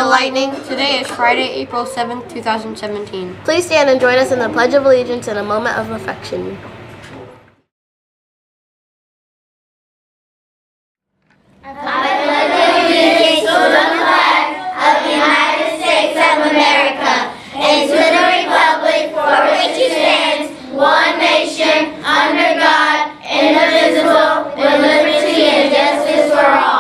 Lightning. Today is Friday, April 7th, 2017. Please stand and join us in the Pledge of Allegiance in a moment of affection. I pledge allegiance to the flag of the United States of America and to the republic for which it stands, one nation, under God, indivisible, with liberty and justice for all.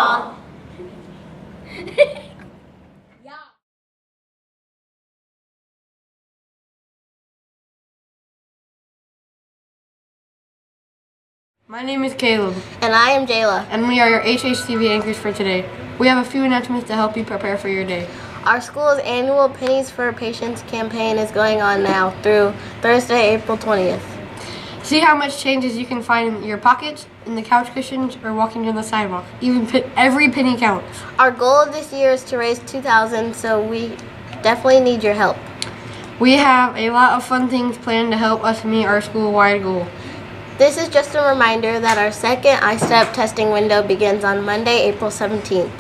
My name is Caleb. And I am Jayla. And we are your HHTV anchors for today. We have a few announcements to help you prepare for your day. Our school's annual Pennies for Patients campaign is going on now through Thursday, April 20th. See how much changes you can find in your pockets, in the couch cushions, or walking down the sidewalk. Every penny counts. Our goal of this year is to raise $2,000, so we definitely need your help. We have a lot of fun things planned to help us meet our school-wide goal. This is just a reminder that our second iStep testing window begins on Monday, April 17th.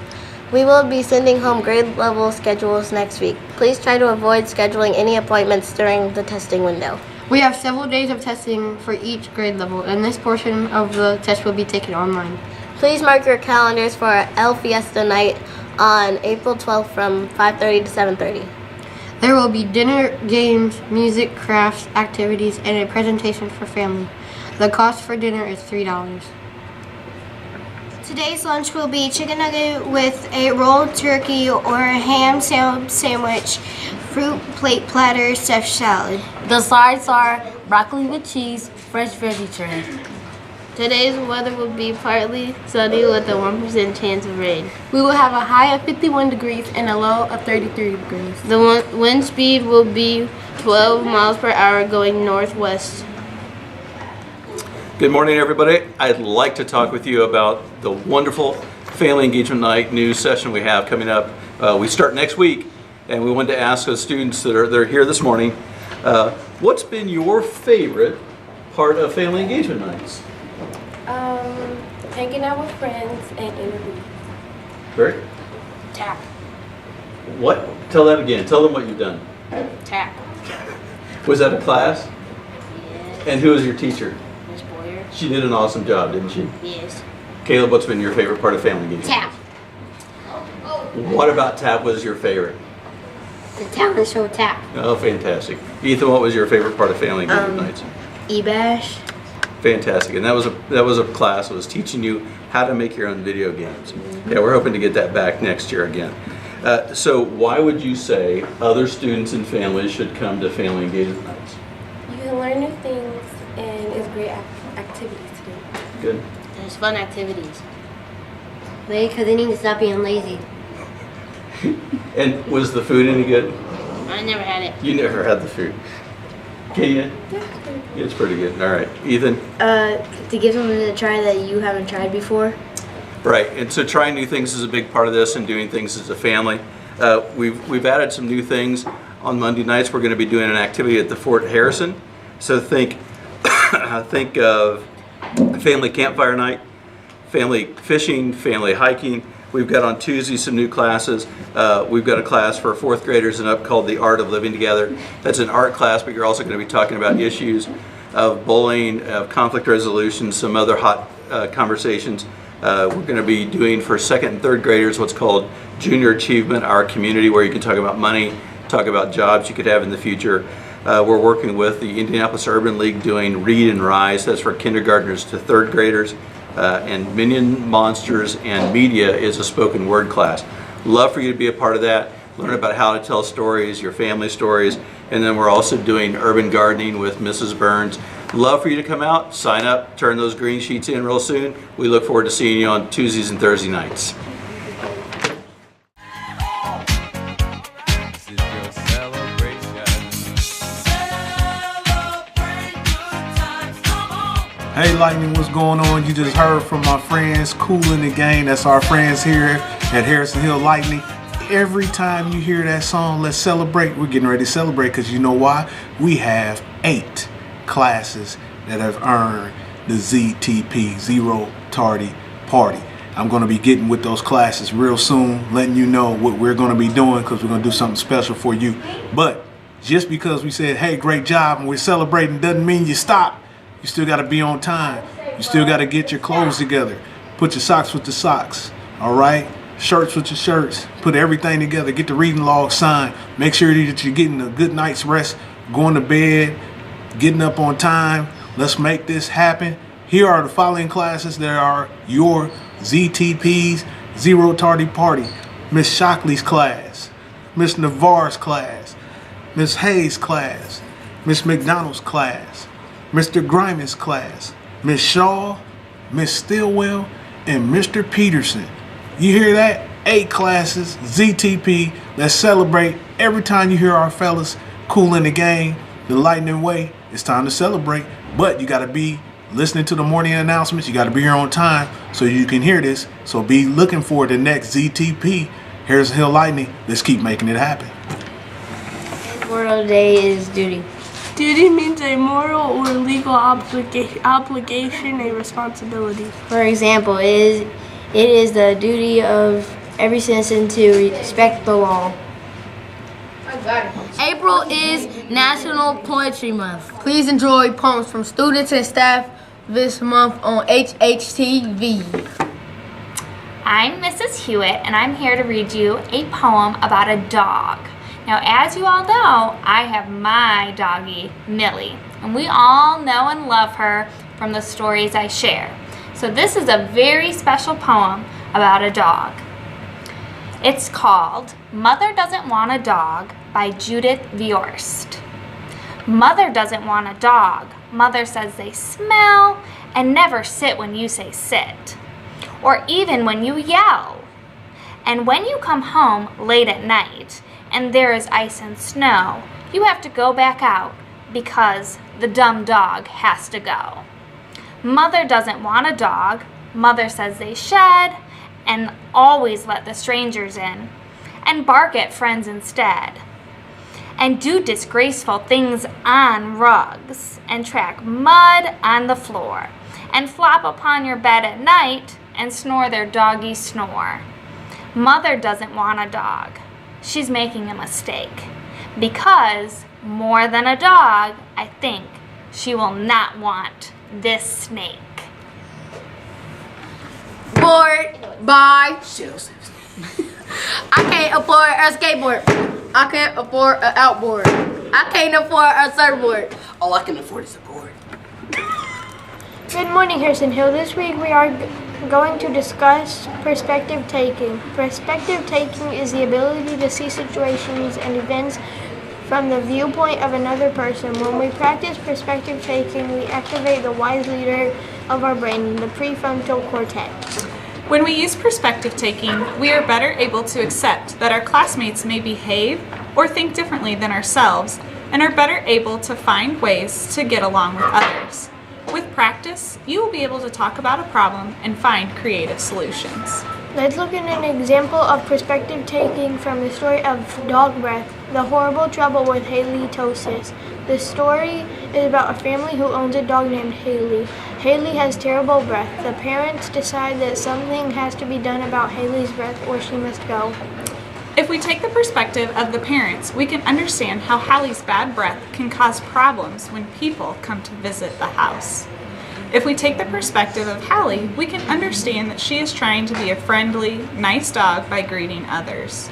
We will be sending home grade level schedules next week. Please try to avoid scheduling any appointments during the testing window. We have several days of testing for each grade level, and this portion of the test will be taken online. Please mark your calendars for our El Fiesta night on April 12th from 5:30 to 7:30. There will be dinner, games, music, crafts, activities, and a presentation for family. The cost for dinner is $3. Today's lunch will be chicken nugget with a rolled turkey or a ham sandwich, fruit plate platter, stuffed salad. The sides are broccoli with cheese, fresh veggie tray. Today's weather will be partly sunny with a 1% chance of rain. We will have a high of 51 degrees and a low of 33 degrees. The wind speed will be 12 miles per hour going northwest. Good morning, everybody. I'd like to talk with you about the wonderful Family Engagement Night news session we have coming up. We start next week, and we wanted to ask the students that are here this morning, what's been your favorite part of Family Engagement Nights? Hanging out with friends and interviewing. Rick? Tap. What? Tell that again. Tell them what you've done. Tap. Was that a class? Yes. And who was your teacher? Miss Boyer. She did an awesome job, didn't she? Yes. Caleb, what's been your favorite part of Family Engagement? Tap. What about Tap was your favorite? The talent show tap. Oh, fantastic. Ethan, what was your favorite part of Family Engagement Nights? E-bash. Fantastic. And that was a class that was teaching you how to make your own video games. Yeah, we're hoping to get that back next year again. So why would you say other students and families should come to Family Engagement Nights? You can learn new things and it's great activities to do. Good. There's fun activities. Because they need to stop being lazy. And was the food any good? I never had it. You never had the food. Kenya? It's pretty good. All right. Ethan? To give something a try that you haven't tried before. Right, and so trying new things is a big part of this, and doing things as a family. We've added some new things on Monday nights. We're going to be doing an activity at the Fort Harrison. So think of family campfire night, family fishing, family hiking. We've got on Tuesday some new classes. We've got a class for fourth graders and up called The Art of Living Together. That's an art class, but you're also going to be talking about issues of bullying, of conflict resolution, some other hot conversations. We're going to be doing for second and third graders what's called Junior Achievement, our community, where you can talk about money, talk about jobs you could have in the future. We're working with the Indianapolis Urban League doing Read and Rise. That's for kindergartners to third graders. And Minion Monsters and Media is a spoken word class. Love for you to be a part of that. Learn about how to tell stories, your family stories. And then we're also doing urban gardening with Mrs. Burns. Love for you to come out, sign up, turn those green sheets in real soon. We look forward to seeing you on Tuesdays and Thursday nights. Hey Lightning, what's going on? You just heard from my friends, Cool in the Gang. That's our friends here at Harrison Hill Lightning. Every time you hear that song, let's celebrate. We're getting ready to celebrate because you know why? We have 8 classes that have earned the ZTP, Zero Tardy Party. I'm going to be getting with those classes real soon, letting you know what we're going to be doing, because we're going to do something special for you. But just because we said, hey, great job, and we're celebrating, doesn't mean you stop. You still got to be on time. You still got to get your clothes together. Put your socks with the socks, all right? Shirts with your shirts. Put everything together. Get the reading log signed. Make sure that you're getting a good night's rest, going to bed, getting up on time. Let's make this happen. Here are the following classes that are your ZTP's Zero Tardy Party. Miss Shockley's class, Miss Navarre's class, Miss Hayes' class, Miss McDonald's class, Mr. Griman's class, Miss Shaw, Miss Stillwell, and Mr. Peterson. You hear that? 8 classes, ZTP. Let's celebrate. Every time you hear our fellas cool in the game, the lightning way, it's time to celebrate. But you got to be listening to the morning announcements. You got to be here on time so you can hear this. So be looking for the next ZTP, Harrison Hill Lightning. Let's keep making it happen. Memorial Day is duty. Duty means a moral or legal obligation, a responsibility. For example, it is the duty of every citizen to respect the law. April is National Poetry Month. Please enjoy poems from students and staff this month on HHTV. I'm Mrs. Hewitt, and I'm here to read you a poem about a dog. Now, as you all know, I have my doggie, Millie, and we all know and love her from the stories I share. So this is a very special poem about a dog. It's called Mother Doesn't Want a Dog by Judith Viorst. Mother doesn't want a dog. Mother says they smell and never sit when you say sit, or even when you yell. And when you come home late at night and there is ice and snow, you have to go back out because the dumb dog has to go. Mother doesn't want a dog. Mother says they shed and always let the strangers in and bark at friends instead, and do disgraceful things on rugs and track mud on the floor and flop upon your bed at night and snore their doggy snore. Mother doesn't want a dog. She's making a mistake, because more than a dog, I think she will not want this snake. Bored by I can't afford a skateboard. I can't afford an outboard. I can't afford a surfboard. All I can afford is a board. Good morning, Harrison Hill. This week we are going to discuss perspective taking. Perspective taking is the ability to see situations and events from the viewpoint of another person. When we practice perspective taking, we activate the wise leader of our brain, the prefrontal cortex. When we use perspective taking, we are better able to accept that our classmates may behave or think differently than ourselves, and are better able to find ways to get along with others. With practice, you will be able to talk about a problem and find creative solutions. Let's look at an example of perspective taking from the story of Dog Breath, the horrible trouble with halitosis. The story is about a family who owns a dog named Haley. Haley has terrible breath. The parents decide that something has to be done about Haley's breath or she must go. If we take the perspective of the parents, we can understand how Hallie's bad breath can cause problems when people come to visit the house. If we take the perspective of Hallie, we can understand that she is trying to be a friendly, nice dog by greeting others.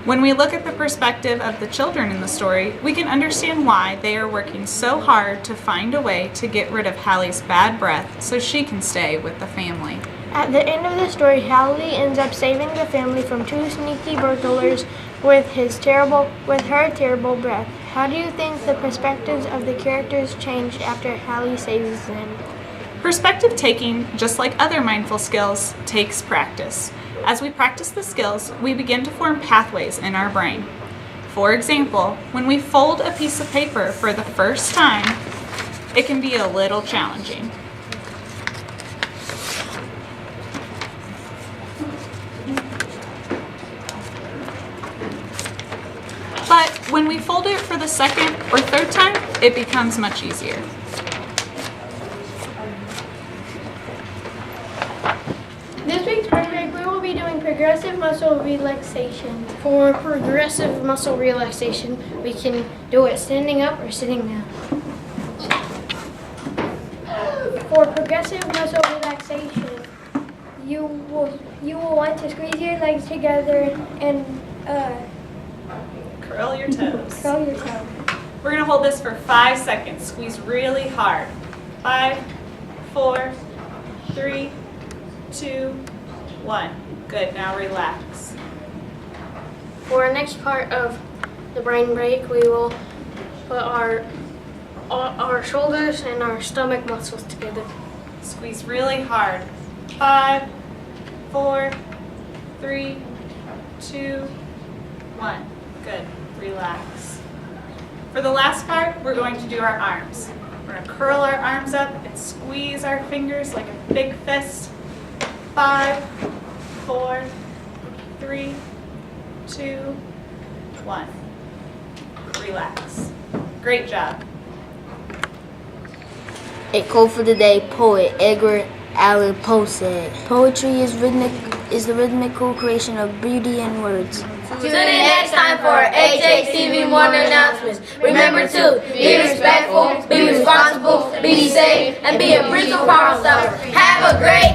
When we look at the perspective of the children in the story, we can understand why they are working so hard to find a way to get rid of Hallie's bad breath so she can stay with the family. At the end of the story, Hallie ends up saving the family from 2 sneaky burglars with her terrible breath. How do you think the perspectives of the characters changed after Hallie saves them? Perspective taking, just like other mindful skills, takes practice. As we practice the skills, we begin to form pathways in our brain. For example, when we fold a piece of paper for the first time, it can be a little challenging. But when we fold it for the second or third time, it becomes much easier. This week progressive muscle relaxation. For progressive muscle relaxation, we can do it standing up or sitting down. For progressive muscle relaxation, you will want to squeeze your legs together and Curl your toes. curl your toes. We're going to hold this for 5 seconds. Squeeze really hard. 5, 4, 3, 2, 1. Good. Now relax. For our next part of the brain break, we will put our shoulders and our stomach muscles together. Squeeze really hard. 5, 4, 3, 2, 1. Good. Relax. For the last part, we're going to do our arms. We're going to curl our arms up and squeeze our fingers like a big fist. 5, 4, 3, 2, 1. Relax. Great job. A quote for the day, poet Edgar Allan Poe said, "Poetry is the rhythmical creation of beauty and words." Tune in next time for HHTV morning announcements. Remember to be respectful, be responsible, be safe, and be a principal power yourself. Have a great